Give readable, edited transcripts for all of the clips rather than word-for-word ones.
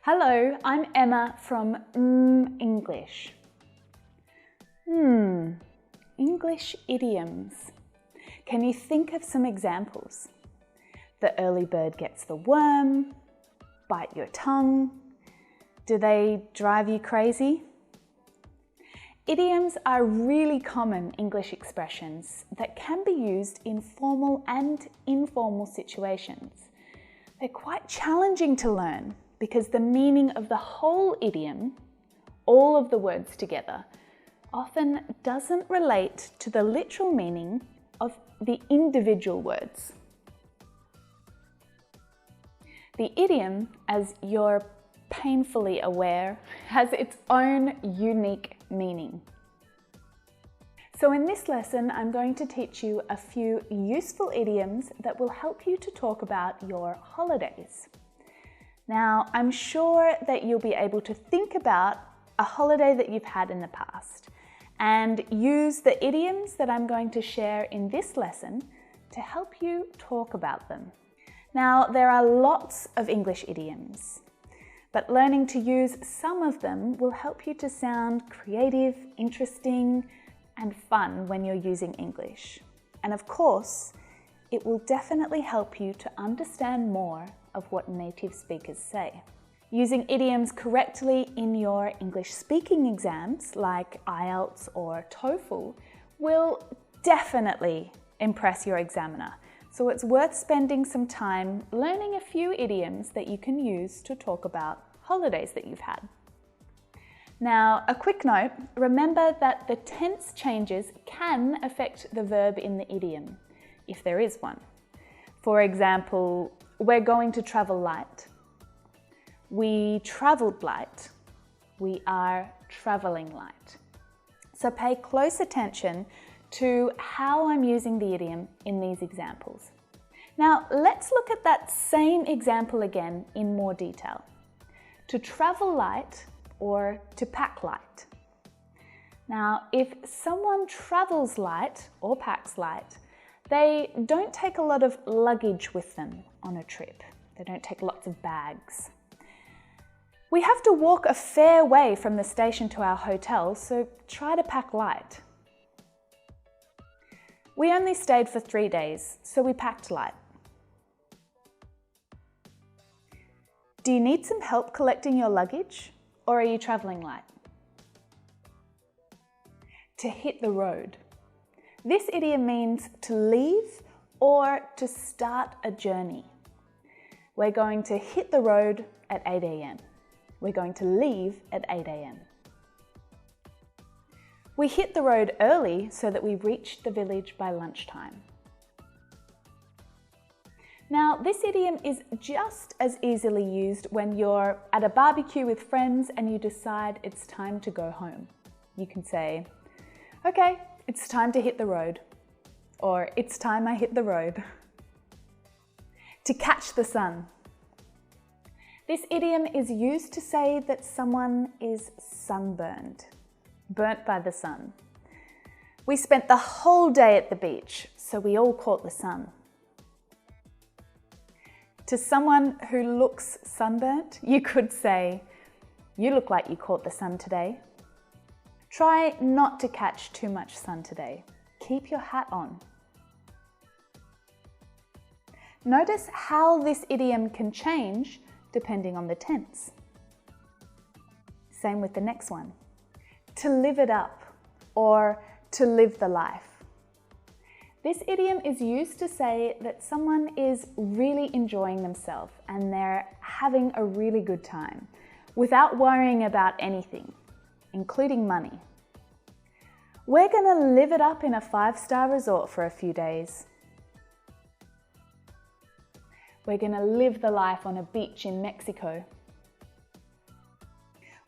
Hello, I'm Emma from English. English idioms. Can you think of some examples? The early bird gets the worm, bite your tongue. Do they drive you crazy? Idioms are really common English expressions that can be used in formal and informal situations. They're quite challenging to learn because the meaning of the whole idiom, all of the words together, often doesn't relate to the literal meaning of the individual words. The idiom, as you're painfully aware, has its own unique meaning. So in this lesson, I'm going to teach you a few useful idioms that will help you to talk about your holidays. Now, I'm sure that you'll be able to think about a holiday that you've had in the past and use the idioms that I'm going to share in this lesson to help you talk about them. Now, there are lots of English idioms, but learning to use some of them will help you to sound creative, interesting, and fun when you're using English. And of course, it will definitely help you to understand more of what native speakers say. Using idioms correctly in your English speaking exams like IELTS or TOEFL will definitely impress your examiner. So it's worth spending some time learning a few idioms that you can use to talk about holidays that you've had. Now, a quick note, remember that the tense changes can affect the verb in the idiom, if there is one. For example, we're going to travel light. We traveled light. We are traveling light. So pay close attention to how I'm using the idiom in these examples. Now, let's look at that same example again in more detail. To travel light or to pack light. Now, if someone travels light or packs light, they don't take a lot of luggage with them on a trip. They don't take lots of bags. We have to walk a fair way from the station to our hotel, so try to pack light. We only stayed for 3 days, so we packed light. Do you need some help collecting your luggage, or are you traveling light? To hit the road. This idiom means to leave or to start a journey. We're going to hit the road at 8 a.m. We're going to leave at 8 a.m. We hit the road early so that we reached the village by lunchtime. Now, this idiom is just as easily used when you're at a barbecue with friends and you decide it's time to go home. You can say, okay, it's time to hit the road, or it's time I hit the road. To catch the sun. This idiom is used to say that someone is sunburned, burnt by the sun. We spent the whole day at the beach, so we all caught the sun. To someone who looks sunburnt, you could say, you look like you caught the sun today. Try not to catch too much sun today. Keep your hat on. Notice how this idiom can change depending on the tense. Same with the next one. To live it up or to live the life. This idiom is used to say that someone is really enjoying themselves and they're having a really good time without worrying about anything, including money. We're going to live it up in a 5-star resort for a few days. We're going to live the life on a beach in Mexico.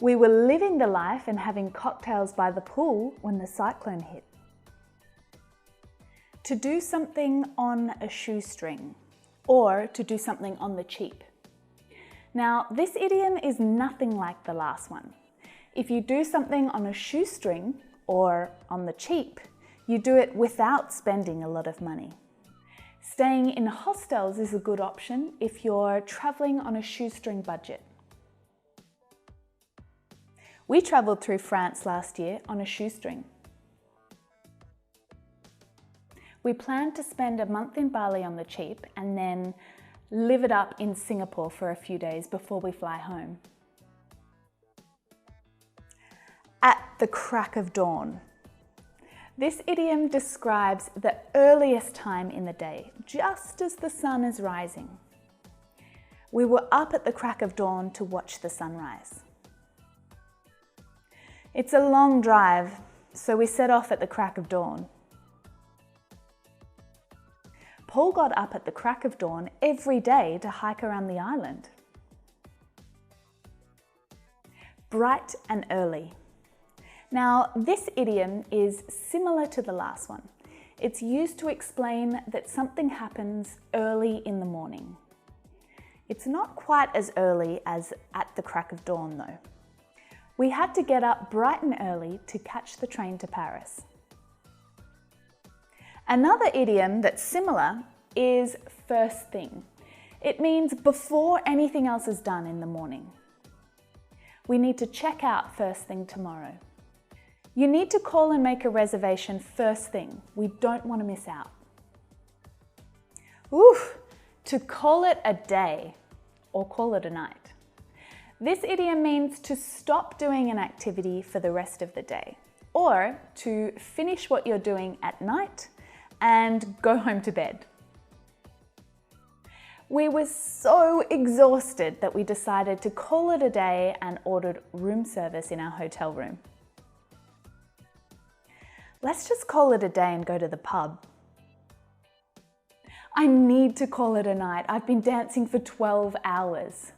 We were living the life and having cocktails by the pool when the cyclone hit. To do something on a shoestring, or to do something on the cheap. Now, this idiom is nothing like the last one. If you do something on a shoestring or on the cheap, you do it without spending a lot of money. Staying in hostels is a good option if you're traveling on a shoestring budget. We travelled through France last year on a shoestring. We planned to spend a month in Bali on the cheap and then live it up in Singapore for a few days before we fly home. At the crack of dawn. This idiom describes the earliest time in the day, just as the sun is rising. We were up at the crack of dawn to watch the sunrise. It's a long drive, so we set off at the crack of dawn. Paul got up at the crack of dawn every day to hike around the island. Bright and early. Now, this idiom is similar to the last one. It's used to explain that something happens early in the morning. It's not quite as early as at the crack of dawn though. We had to get up bright and early to catch the train to Paris. Another idiom that's similar is first thing. It means before anything else is done in the morning. We need to check out first thing tomorrow. You need to call and make a reservation first thing. We don't want to miss out. Oof, to call it a day or call it a night. This idiom means to stop doing an activity for the rest of the day, or to finish what you're doing at night and go home to bed. We were so exhausted that we decided to call it a day and ordered room service in our hotel room. Let's just call it a day and go to the pub. I need to call it a night. I've been dancing for 12 hours.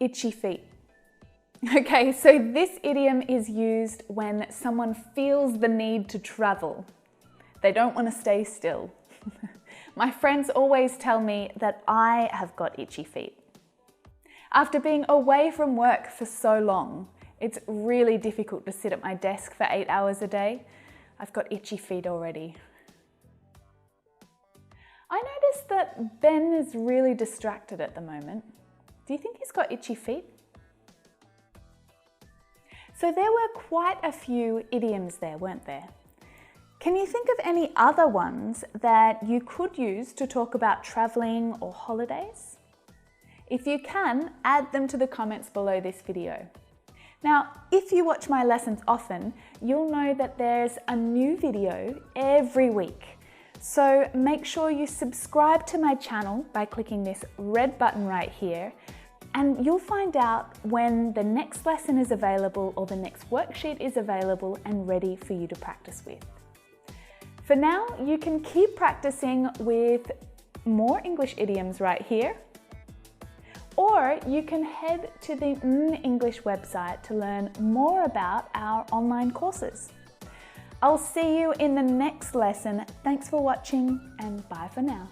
Itchy feet. Okay, so this idiom is used when someone feels the need to travel. They don't want to stay still. My friends always tell me that I have got itchy feet. After being away from work for so long, it's really difficult to sit at my desk for 8 hours a day. I've got itchy feet already. I noticed that Ben is really distracted at the moment. Do you think he's got itchy feet? So there were quite a few idioms there, weren't there? Can you think of any other ones that you could use to talk about traveling or holidays? If you can, add them to the comments below this video. Now, if you watch my lessons often, you'll know that there's a new video every week. So make sure you subscribe to my channel by clicking this red button right here, and you'll find out when the next lesson is available or the next worksheet is available and ready for you to practice with. For now, you can keep practicing with more English idioms right here, or you can head to the English website to learn more about our online courses. I'll see you in the next lesson. Thanks for watching and bye for now.